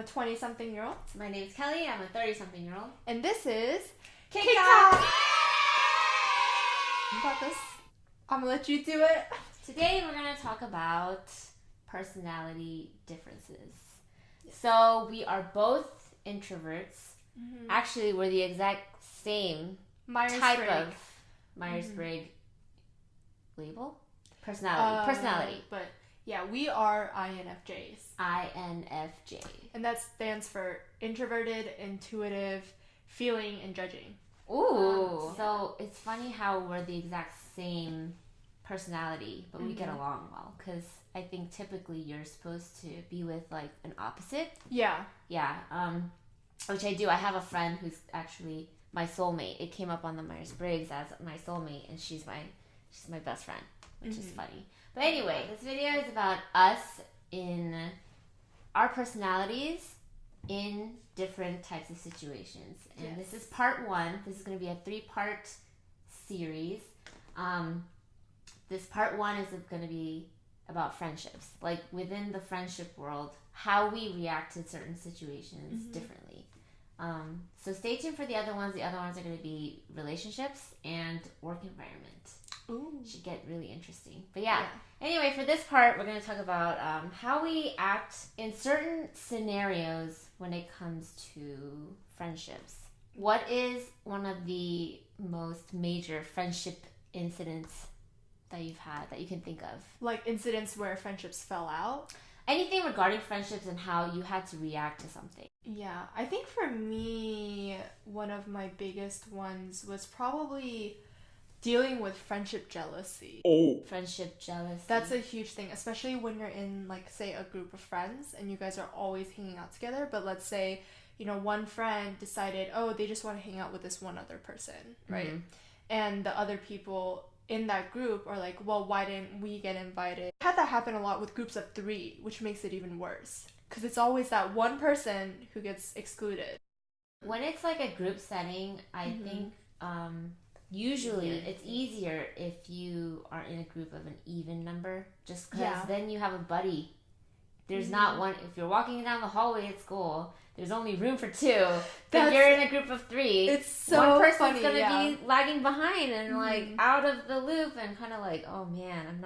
20-something-year-old. My name's Kelly. I'm a 30-something-year-old. And this is KakeTalks! You got this. I'm gonna let you do it. Today we're going to talk about personality differences. So we are both introverts. Mm-hmm. Actually, we're the exact same Myers type Briggs. of Myers Briggs label? Personality. But yeah, we are INFJs. INFJ. And that stands for introverted, intuitive, feeling, and judging. Ooh. So it's funny how we're the exact same personality, but we get along well. Because I think typically you're supposed to be with like an opposite. Yeah. Yeah. Which I do. I have a friend who's actually my soulmate. It came up on the Myers Briggs as my soulmate, and she's my best friend, which is funny. But anyway, this video is about us in our personalities in different types of situations. And this is part 1. This is going to be a 3-part series. This part 1 is going to be about friendships. Like within the friendship world, how we react to certain situations differently. So stay tuned for the other ones. The other ones are going to be relationships and work environment. Ooh. Should get really interesting. But yeah. Anyway, for this part, we're going to talk about how we act in certain scenarios when it comes to friendships. What is one of the most major friendship incidents that you've had that you can think of? Like incidents where friendships fell out? Anything regarding friendships and how you had to react to something. Yeah, I think for me, one of my biggest ones was probably dealing with friendship jealousy. Friendship jealousy. That's a huge thing, especially when you're in, like, say, a group of friends and you guys are always hanging out together. But let's say, one friend decided, they just want to hang out with this one other person, right? And the other people in that group are like, well, why didn't we get invited? I had that happen a lot with groups of 3, which makes it even worse. Because it's always that one person who gets excluded. When it's like a group setting, I think usually it's easier if you are in a group of an even number. Just because then you have a buddy. There's not one. If you're walking down the hallway at school, there's only room for 2. But you're in a group of 3. It's so one person's funny, going to be lagging behind and like out of the loop and kind of like, oh man,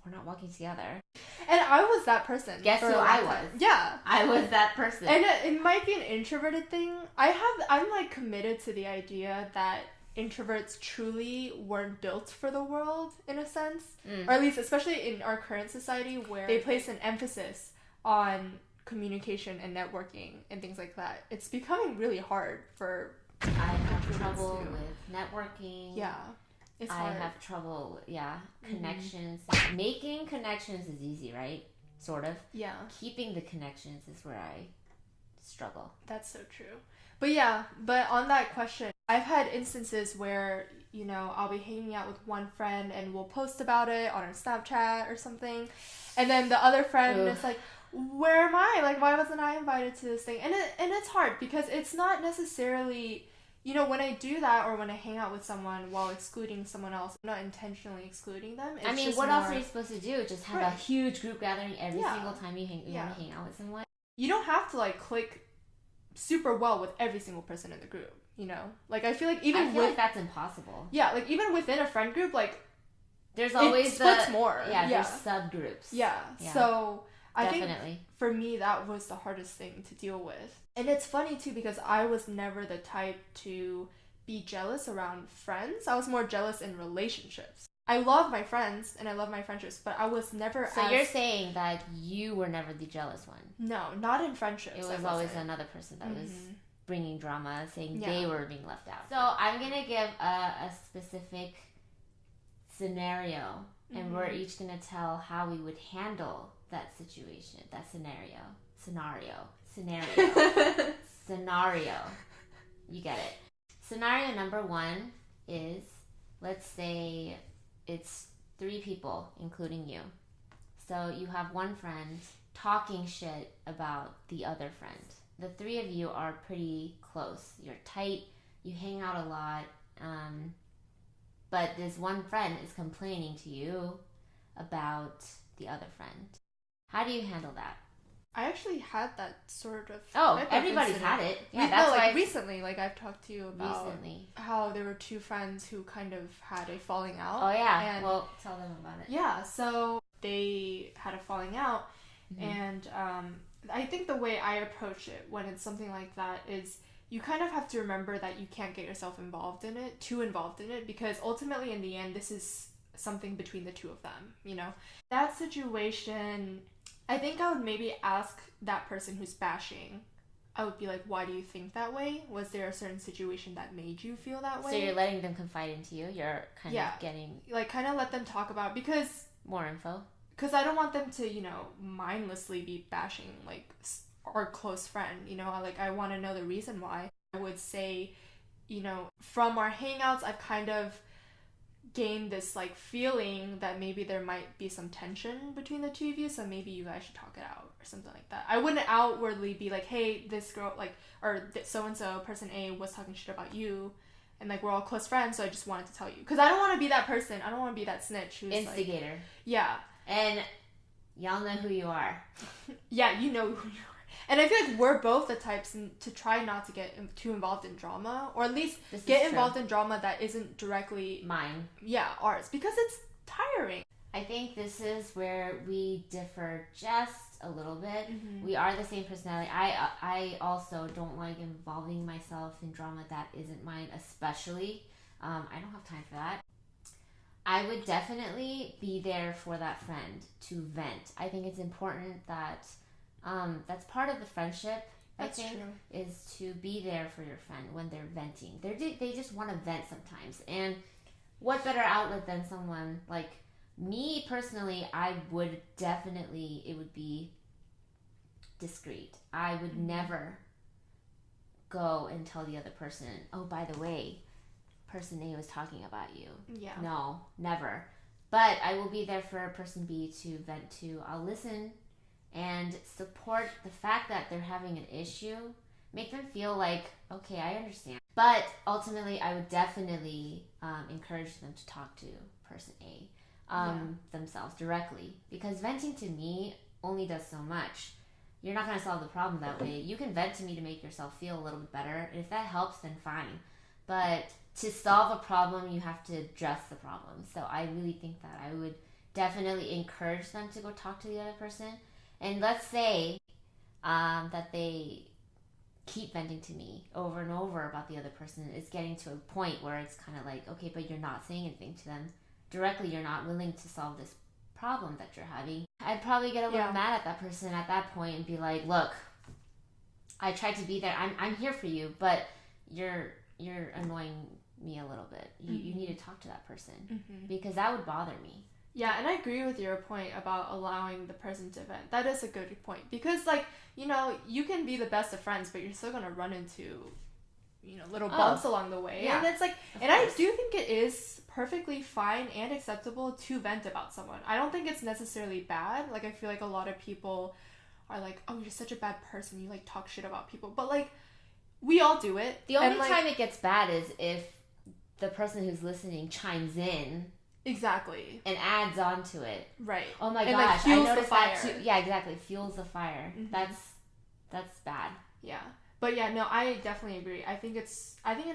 we're not walking together. And I was that person. Guess who I was? Yeah. I was that person. And it might be an introverted thing. I'm like committed to the idea that introverts truly weren't built for the world in a sense. Or at least especially in our current society where they place an emphasis on communication and networking and things like that. It's becoming really hard for I have trouble with networking. Yeah. It's hard. I have trouble, connections. Making connections is easy, right? Sort of. Yeah. Keeping the connections is where I struggle. That's so true. But on that question, I've had instances where, I'll be hanging out with one friend and we'll post about it on our Snapchat or something. And then the other friend is like, where am I? Like, why wasn't I invited to this thing? And it's hard because it's not necessarily... when I do that or when I hang out with someone while excluding someone else, I'm not intentionally excluding them. It's what else are you supposed to do? Just have a huge group gathering every single time you want to hang out with someone? You don't have to, click super well with every single person in the group, Like, I feel like that's impossible. Yeah, like, even within a friend group, there's always splits more. Yeah, there's subgroups. Yeah, so... Definitely. I think for me that was the hardest thing to deal with. And it's funny too because I was never the type to be jealous around friends. I was more jealous in relationships. I love my friends and I love my friendships, but I was never So you're saying that you were never the jealous one? No, not in friendships. It was always another person that was bringing drama, saying they were being left out. So I'm going to give a specific scenario and we're each going to tell how we would handle that situation, that scenario. You get it. Scenario number 1 is, let's say it's 3 people, including you. So you have one friend talking shit about the other friend. The 3 of you are pretty close. You're tight. You hang out a lot. But this one friend is complaining to you about the other friend. How do you handle that? I actually had that sort of. Oh, type of everybody's incident. had it. Yeah, that's like why recently, like I've talked to you about recently. how there were two friends who kind of had a falling out. Oh yeah. And well, tell them about it. yeah, so they had a falling out, and I think the way I approach it when it's something like that is you kind of have to remember that you can't get yourself too involved in it, because ultimately in the end this is something between the two of them, you know? That situation, I think I would maybe ask that person who's bashing, I would be like, why do you think that way? Was there a certain situation that made you feel that way? So you're letting them confide into you? You're kind of getting... Like, kind of let them talk about, because... More info? Because I don't want them to, you know, mindlessly be bashing, like, our close friend, you know? Like, I want to know the reason why. I would say, you know, from our hangouts, I've kind of gained this, like, feeling that maybe there might be some tension between the two of you, so maybe you guys should talk it out or something like that. I wouldn't outwardly be like, hey, this girl, like, or so-and-so, person A was talking shit about you, and, like, we're all close friends, so I just wanted to tell you. Because I don't want to be that person. I don't want to be that snitch who's, instigator. Like, yeah. And y'all know who you are. Yeah, you know who you are. And I feel like we're both the types to try not to get too involved in drama, or at least get involved in drama that isn't directly mine. Yeah, ours, because it's tiring. I think this is where we differ just a little bit. We are the same personality. I also don't like involving myself in drama that isn't mine, especially. I don't have time for that. I would definitely be there for that friend to vent. I think it's important that that's part of the friendship. That's I think true. Is to be there for your friend when they're venting. They just want to vent sometimes, and what better outlet than someone like me personally? I would definitely, it would be discreet. I would never go and tell the other person, oh, by the way, person A was talking about you. Yeah. No, never. But I will be there for person B to vent to. I'll listen and support the fact that they're having an issue. Make them feel like, okay, I understand. But ultimately, I would definitely encourage them to talk to person A themselves directly. Because venting to me only does so much. You're not going to solve the problem that way. You can vent to me to make yourself feel a little bit better. And if that helps, then fine. But to solve a problem, you have to address the problem. So I really think that I would definitely encourage them to go talk to the other person. And let's say that they keep venting to me over and over about the other person. It's getting to a point where it's kind of like, okay, but you're not saying anything to them directly. You're not willing to solve this problem that you're having. I'd probably get a little mad at that person at that point and be like, look, I tried to be there. I'm here for you, but you're annoying me a little bit. You need to talk to that person because that would bother me. Yeah, and I agree with your point about allowing the person to vent. That is a good point. Because, like, you know, you can be the best of friends, but you're still going to run into, you know, little bumps along the way. Yeah, and it's like, and I do think it is perfectly fine and acceptable to vent about someone. I don't think it's necessarily bad. Like, I feel like a lot of people are like, oh, you're such a bad person. You, like, talk shit about people. But, like, we all do it. The only time it gets bad is if the person who's listening chimes in. Exactly. And adds on to it. Right. Oh my and gosh, like, I noticed that fire. too. Yeah, exactly. Fuels the fire. That's bad. Yeah. But yeah, no, I definitely agree. I think it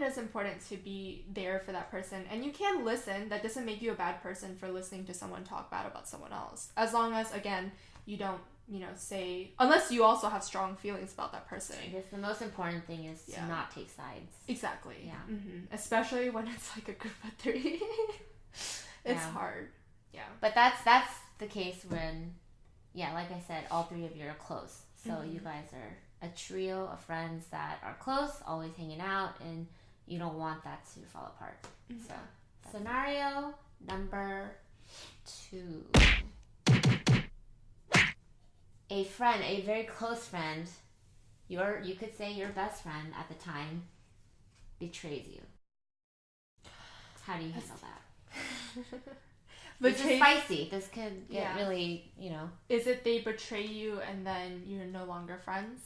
is important to be there for that person. And you can listen. That doesn't make you a bad person for listening to someone talk bad about someone else. As long as, again, you don't, you know, say, unless you also have strong feelings about that person. I guess the most important thing is to not take sides. Exactly. Yeah. Especially when it's like a group of 3. It's hard. Yeah. But that's the case when, like I said, all 3 of you are close. So you guys are a trio of friends that are close, always hanging out, and you don't want that to fall apart. So, scenario number 2. A friend, a very close friend, you could say your best friend at the time, betrays you. How do you handle that? This is spicy. This could get really, you know. Is it they betray you and then you're no longer friends?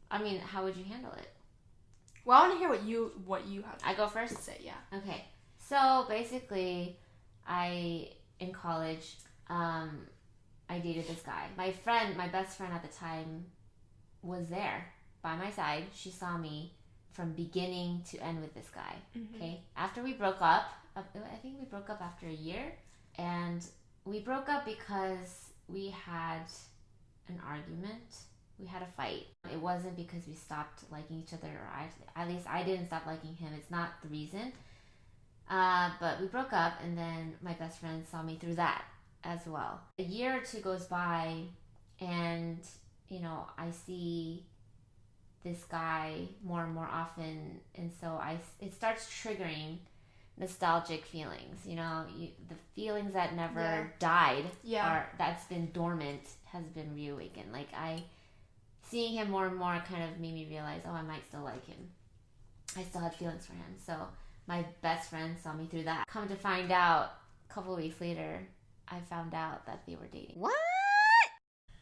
I mean, how would you handle it? Well, I want to hear what you have. I go first? To say, yeah. Okay. So basically, in college, I dated this guy. My best friend at the time, was there by my side. She saw me from beginning to end with this guy. Okay. After we broke up, I think we broke up after a year, and we broke up because we had an argument. We had a fight. It wasn't because we stopped liking each other, or at least I didn't stop liking him. It's not the reason. But we broke up, and then my best friend saw me through that as well. A year or two goes by, and I see this guy more and more often, and so it starts triggering nostalgic feelings. The feelings that never died, or that's been dormant, has been reawakened. Like seeing him more and more kind of made me realize, I might still like him. I still had feelings for him. So my best friend saw me through that. Come to find out, a couple of weeks later, I found out that they were dating. What?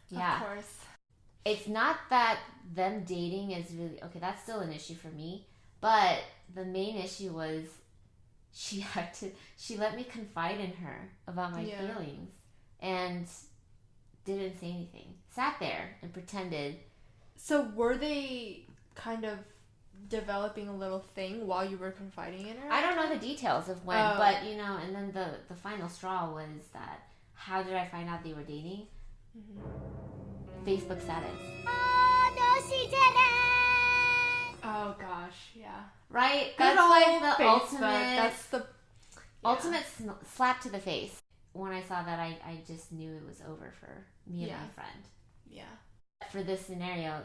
Yeah. Of course. It's not that them dating is really... Okay, that's still an issue for me. But the main issue was she let me confide in her about my feelings. And didn't say anything. Sat there and pretended. So were they kind of developing a little thing while you were confiding in her? I don't know the details of when, but and then the final straw was that, how did I find out they were dating? Facebook status. Oh, no, she didn't! Oh gosh, yeah. Right? Good That's like old the Facebook. ultimate. That's the ultimate slap to the face. When I saw that, I just knew it was over for me and my friend. Yeah. For this scenario,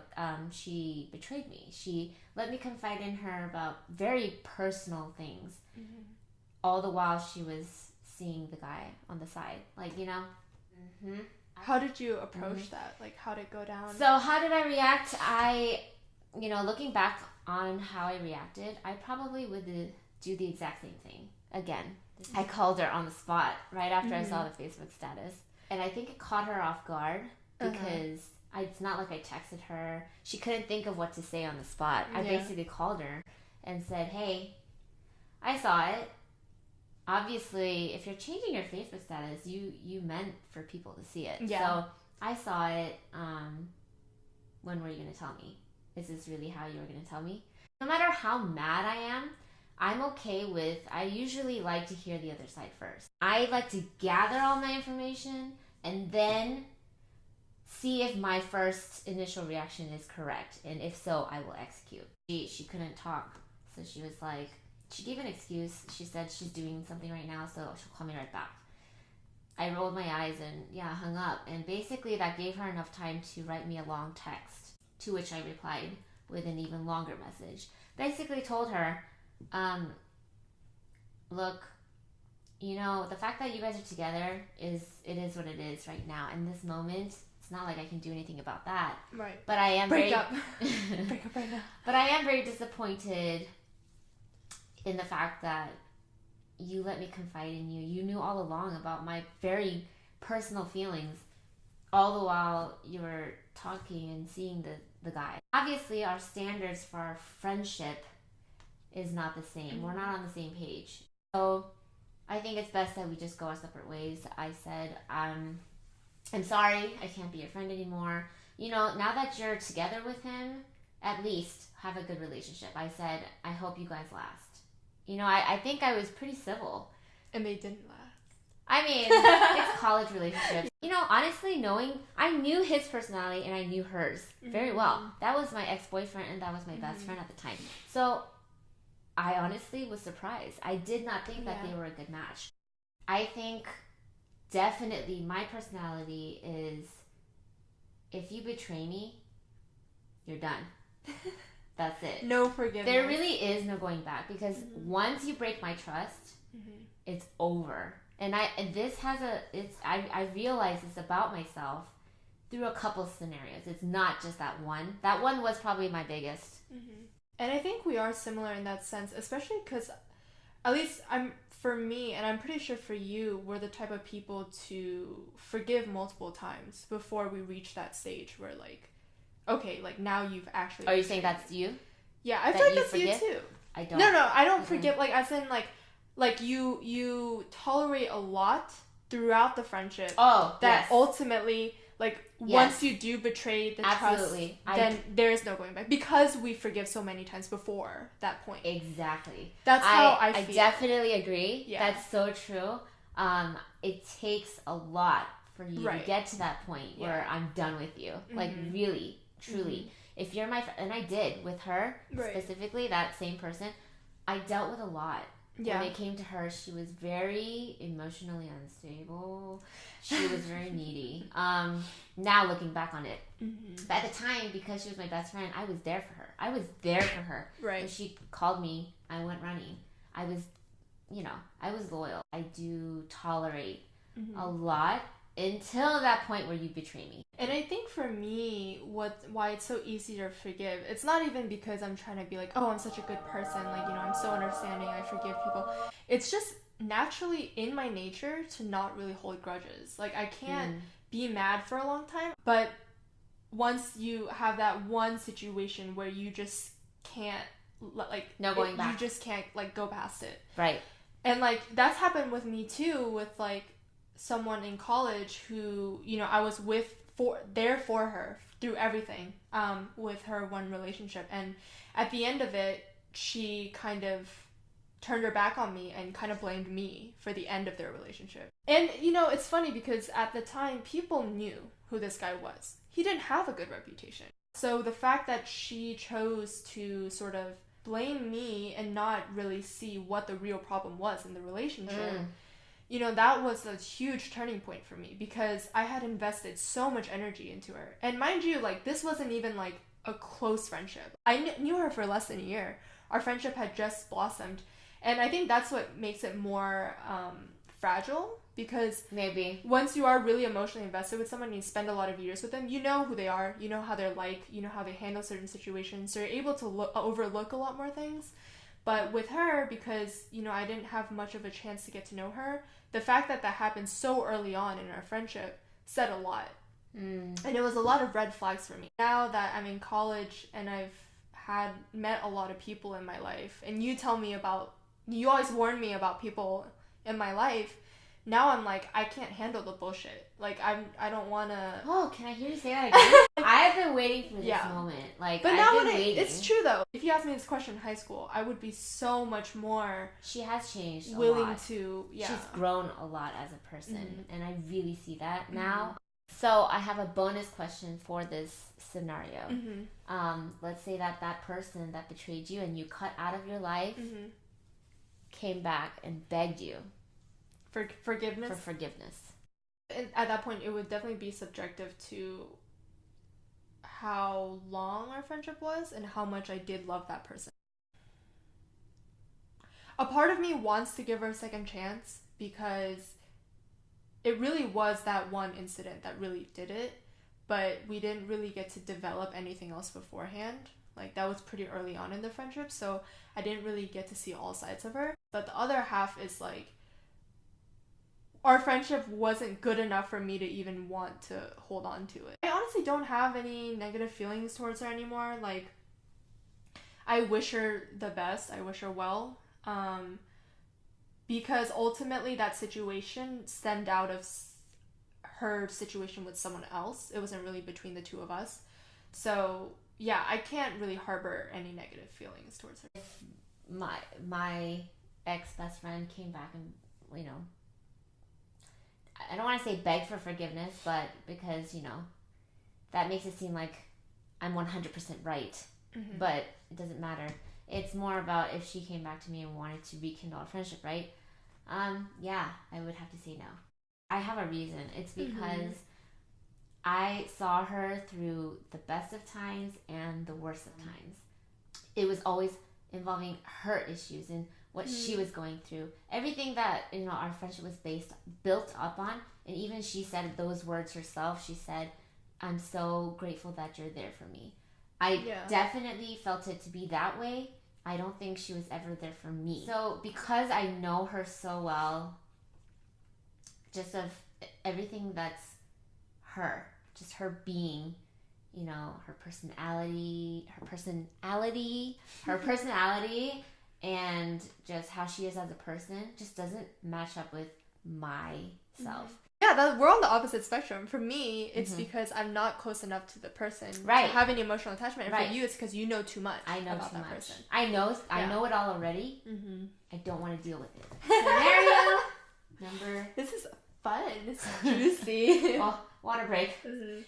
she betrayed me. She let me confide in her about very personal things, all the while she was seeing the guy on the side. Like, How did you approach that? Like, how did it go down? So how did I react? Looking back on how I reacted, I probably would do the exact same thing again. I called her on the spot right after I saw the Facebook status. And I think it caught her off guard because it's not like I texted her. She couldn't think of what to say on the spot. I basically called her and said, hey, I saw it. Obviously, if you're changing your Facebook status, you meant for people to see it. Yeah. So I saw it. When were you going to tell me? Is this really how you were going to tell me? No matter how mad I am, I'm okay with, I usually like to hear the other side first. I like to gather all my information and then see if my first initial reaction is correct. And if so, I will execute. She couldn't talk. So she was like, she gave an excuse. She said she's doing something right now, so she'll call me right back. I rolled my eyes and hung up. And basically that gave her enough time to write me a long text, to which I replied with an even longer message. Basically told her, look, the fact that you guys are together is what it is right now. In this moment, it's not like I can do anything about that. Right. But I am Break up right now. But I am very disappointed in the fact that you let me confide in you. You knew all along about my very personal feelings, all the while you were talking and seeing the guy. Obviously, our standards for our friendship is not the same. We're not on the same page. So I think it's best that we just go our separate ways. I said, I'm sorry, I can't be your friend anymore. Now that you're together with him, at least have a good relationship. I said, I hope you guys last. I think I was pretty civil. And they didn't last. I mean, it's college relationships. Honestly, I knew his personality and I knew hers very well. That was my ex-boyfriend and that was my best friend at the time. So I honestly was surprised. I did not think that they were a good match. I think definitely my personality is, if you betray me, you're done. That's it. No forgiveness. There really is no going back because once you break my trust, it's over. And I realize it's about myself through a couple scenarios. It's not just that one. That one was probably my biggest. And I think we are similar in that sense, especially because, at least for me, and I'm pretty sure for you, we're the type of people to forgive multiple times before we reach that stage where okay, now you've actually... Are you saying that's you? Yeah, I feel like that's you too. I don't. No, I don't forgive, as in, you tolerate a lot throughout the friendship. Oh, that ultimately, Like, Yes. once you do betray the Absolutely. trust, then there is no going back. Because we forgive so many times before that point. Exactly. That's how I feel. I definitely agree. Yeah. That's so true. It takes a lot for you to get to that point where I'm done with you. Like, really, truly. If you're my friend, and I did with her, specifically, that same person, I dealt with a lot. Yeah. When it came to her, she was very emotionally unstable. She was very needy. Now looking back on it. But at the time, because she was my best friend, I was there for her. Right. When she called me, I went running. I was loyal. I do tolerate a lot until that point where you betray me. And I think for me, why it's so easy to forgive, it's not even because I'm trying to be like, oh, I'm such a good person, like, I'm so understanding, I forgive people. It's just naturally in my nature to not really hold grudges. Like, I can't be mad for a long time, but once you have that one situation where you just can't, like, no going back. You just can't, like, go past it. Right. And, like, that's happened with me too, with, like, someone in college who, I was there for her through everything, with her one relationship. And at the end of it, she kind of turned her back on me and kind of blamed me for the end of their relationship. And, it's funny because at the time, people knew who this guy was. He didn't have a good reputation. So the fact that she chose to sort of blame me and not really see what the real problem was in the relationship, that was a huge turning point for me because I had invested so much energy into her. And mind you, like, this wasn't even like a close friendship. I knew her for less than a year. Our friendship had just blossomed. And I think that's what makes it more fragile, because maybe once you are really emotionally invested with someone and you spend a lot of years with them, you know who they are, you know how they're like, you know how they handle certain situations, so you're able to overlook a lot more things. But with her, because, I didn't have much of a chance to get to know her, the fact that happened so early on in our friendship said a lot. And it was a lot of red flags for me. Now that I'm in college and I've met a lot of people in my life, and you always warn me about people in my life, now I'm like, I can't handle the bullshit. Like, I don't want to... Oh, can I hear you say that again? I've been waiting for this moment. Like, but I've now been waiting. It's true, though. If you asked me this question in high school, I would be so much more... She has changed willing a lot. To... Yeah. She's grown a lot as a person, and I really see that now. So I have a bonus question for this scenario. Let's say that person that betrayed you and you cut out of your life came back and begged you for forgiveness. And at that point, it would definitely be subjective to how long our friendship was and how much I did love that person. A part of me wants to give her a second chance because it really was that one incident that really did it, but we didn't really get to develop anything else beforehand. Like, that was pretty early on in the friendship, so I didn't really get to see all sides of her. But the other half is like, our friendship wasn't good enough for me to even want to hold on to it. I honestly don't have any negative feelings towards her anymore. Like, I wish her the best. I wish her well. Because ultimately that situation stemmed out of her situation with someone else. It wasn't really between the two of us. So, yeah, I can't really harbor any negative feelings towards her. If my ex-best friend came back and, I don't want to say beg for forgiveness, but because, that makes it seem like I'm 100% right. But it doesn't matter. It's more about if she came back to me and wanted to rekindle our friendship, right? Yeah, I would have to say no. I have a reason. It's because I saw her through the best of times and the worst of times. It was always involving her issues and what she was going through. Everything that, our friendship was built up on. And even she said those words herself. She said, I'm so grateful that you're there for me. I definitely felt it to be that way. I don't think she was ever there for me. So because I know her so well, just of everything that's her, just her being, her personality, and just how she is as a person just doesn't match up with myself. Yeah, we're on the opposite spectrum. For me, it's because I'm not close enough to the person to have any emotional attachment. And for you, it's because you know too much about that person. I know it all already. I don't want to deal with it. Scenario number... This is fun. It's juicy. Well, water break.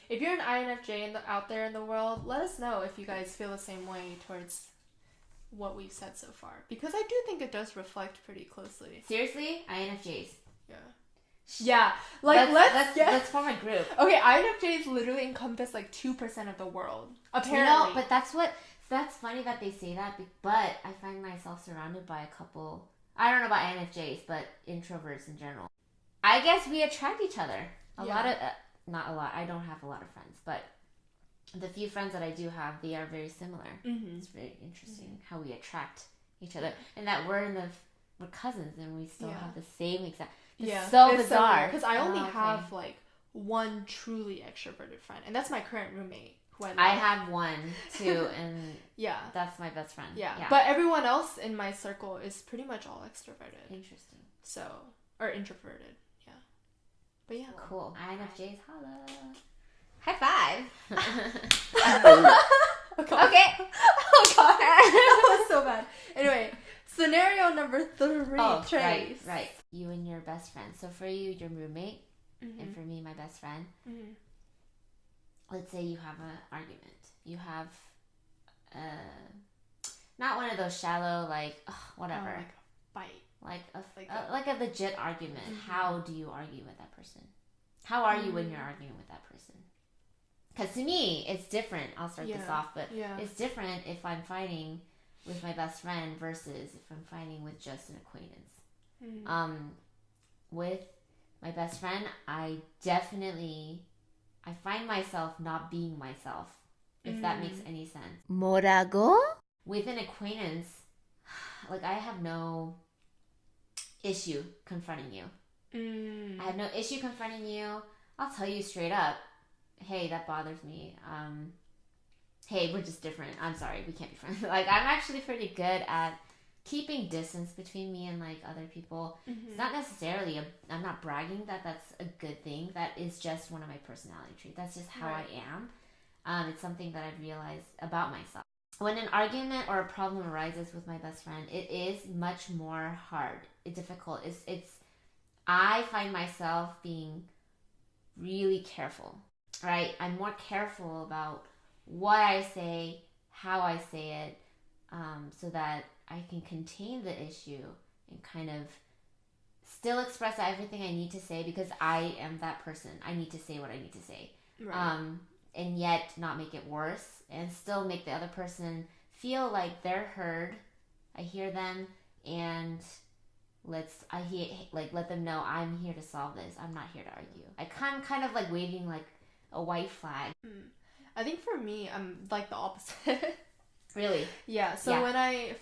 If you're an INFJ out there in the world, let us know if you guys feel the same way towards what we've said so far. Because I do think it does reflect pretty closely. Seriously? INFJs. Yeah. Like, let's form a group. Okay, INFJs literally encompass like 2% of the world. Apparently. But that's funny that they say that, but I find myself surrounded by a couple, I don't know about INFJs, but introverts in general. I guess we attract each other. Not a lot. I don't have a lot of friends, but the few friends that I do have, they are very similar. It's very interesting how we attract each other, and that we're cousins and we still have the same exact. It's so bizarre. Because I only have like one truly extroverted friend, and that's my current roommate. I have one too, and that's my best friend. Yeah, but everyone else in my circle is pretty much all extroverted. Interesting. Or introverted. Yeah. But yeah. Cool. INFJs, holla. High five. Okay. Oh god. That was so bad. Anyway, scenario number 3, Trace. Right. You and your best friend. So for you, your roommate, and for me, my best friend. Let's say you have an argument. You have not one of those shallow, like, whatever. Like a fight. Like a legit argument. How do you argue with that person? How are you when you're arguing with that person? Because to me, it's different. I'll start this off, but it's different if I'm fighting with my best friend versus if I'm fighting with just an acquaintance. With my best friend, I find myself not being myself, if that makes any sense. 뭐라고? With an acquaintance, like I have no issue confronting you. I have no issue confronting you. I'll tell you straight up, hey, that bothers me. Hey, we're just different. I'm sorry, we can't be friends. Like, I'm actually pretty good at keeping distance between me and like other people. It's not necessarily I'm not bragging that that's a good thing. That is just one of my personality traits. That's just how I am. It's something that I've realized about myself. When an argument or a problem arises with my best friend, it is much more hard. It's difficult. I find myself being really careful, right? I'm more careful about what I say, how I say it, so that I can contain the issue and kind of still express everything I need to say, because I am that person. I need to say what I need to say. Right. And yet not make it worse, and still make the other person feel like they're heard. I hear them, and let them know I'm here to solve this. I'm not here to argue. I'm kind of like waving like a white flag. I think for me, I'm like the opposite. Really? Yeah. So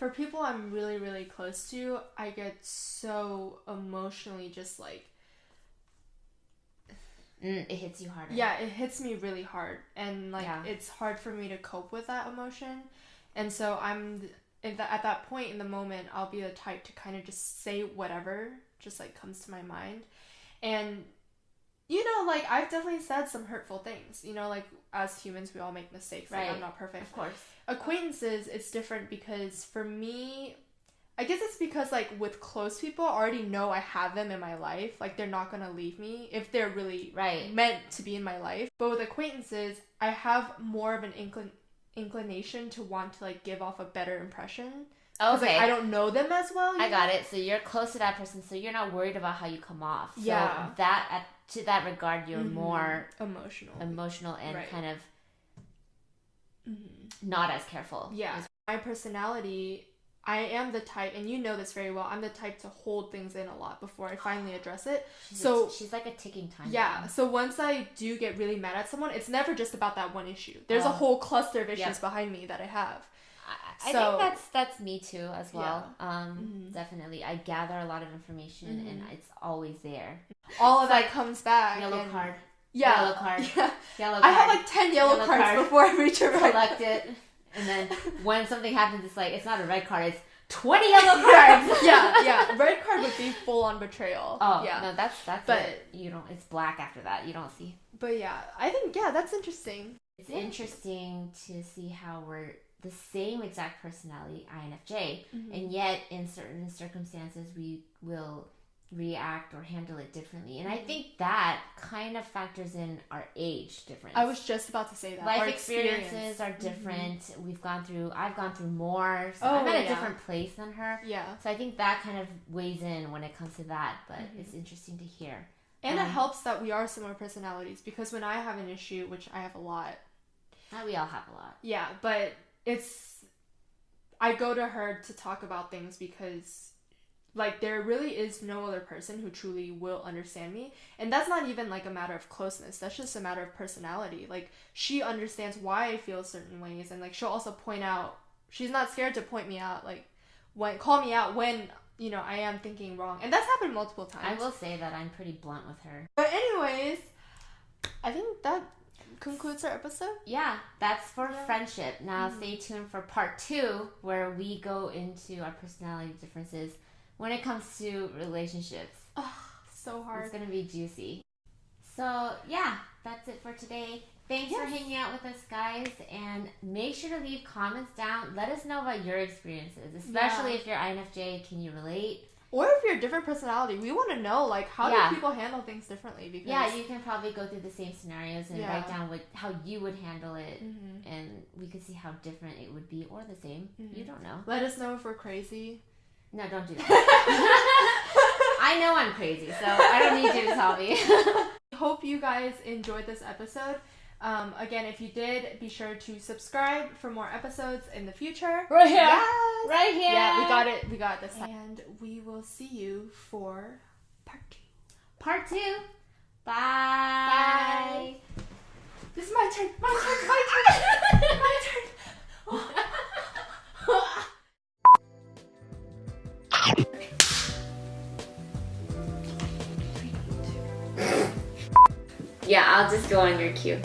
for people I'm really, really close to, I get so emotionally just like... it hits you harder. Yeah, it hits me really hard. And like, it's hard for me to cope with that emotion. And so at that point in the moment, I'll be the type to kind of just say whatever just like comes to my mind. And, you know, like I've definitely said some hurtful things. You know, like as humans, we all make mistakes. Right. Like, I'm not perfect. Of course. Acquaintances, it's different because for me, I guess it's because like with close people, I already know I have them in my life. Like they're not gonna leave me if they're really meant to be in my life. But with acquaintances, I have more of an inclination to want to like give off a better impression. Okay. Like, I don't know them as well. I got it. So you're close to that person, so you're not worried about how you come off. So to that regard, you're more emotional and kind of not as careful. Yeah. My personality, I am the type, and you know this very well, I'm the type to hold things in a lot before I finally address it. She's like a ticking time bomb. Yeah. So once I do get really mad at someone, it's never just about that one issue. There's a whole cluster of issues behind me that I have. I think that's me too as well. Definitely. I gather a lot of information and it's always there. All of that comes back. Yellow card. Yeah. Yellow card. Yeah. Yellow card. I have like 10 yellow cards before I reach a red. Collect it. And then when something happens, it's like, it's not a red card, it's 20 yellow cards. yeah. Red card would be full on betrayal. Oh, yeah. no, that's But it. You don't. It's black after that. You don't see. But yeah, I think that's interesting. It's interesting to see how we're the same exact personality, INFJ, and yet in certain circumstances we will react or handle it differently. And I think that kind of factors in our age difference. I was just about to say that. Life experiences are different. I've gone through more. So I'm at a different place than her. Yeah. So I think that kind of weighs in when it comes to that. But it's interesting to hear. And it helps that we are similar personalities, because when I have an issue, which I have a lot. We all have a lot. Yeah, but I go to her to talk about things because like there really is no other person who truly will understand me. And that's not even like a matter of closeness. That's just a matter of personality. Like she understands why I feel certain ways, and like she'll also point out, she's not scared to point me out, like call me out when, you know, I am thinking wrong. And that's happened multiple times. I will say that I'm pretty blunt with her. But anyways, I think that concludes our episode. Yeah, that's for friendship. Now stay tuned for part 2, where we go into our personality differences when it comes to relationships. Oh, so hard. It's gonna be juicy. So yeah, that's it for today. Thanks for hanging out with us, guys, and make sure to leave comments down. Let us know about your experiences, especially if you're INFJ. Can you relate? Or if you're a different personality, we want to know, like, how do people handle things differently? Because you can probably go through the same scenarios and write down how you would handle it, and we could see how different it would be, or the same. You don't know. Let us know if we're crazy. No, don't do that. I know I'm crazy, so I don't need you to tell me. Hope you guys enjoyed this episode. Again, if you did, be sure to subscribe for more episodes in the future. Right here. Yes. Right here. Yeah, we got it. We got this. And we will see you for part 2. Part 2. Bye. Bye. This is my turn. My turn. My turn. My turn. Yeah, I'll just go on your cue.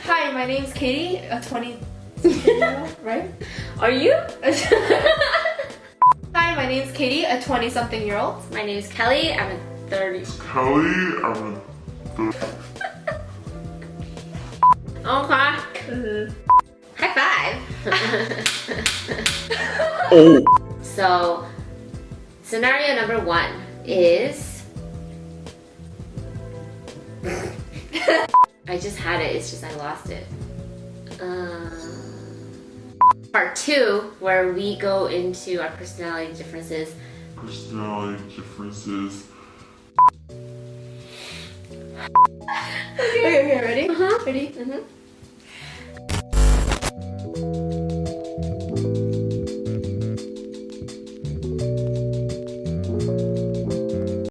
Hi, my name's Katie, a 20-something-year-old, right? Are you? Hi, my name's Katie, a 20-something-year-old. My name is Kelly. I'm a 30. Okay. High five. So, scenario number 1 is... I just had it, it's just I lost it. Part 2, where we go into our personality differences. Okay, ready? Uh-huh. Ready? Mm-hmm.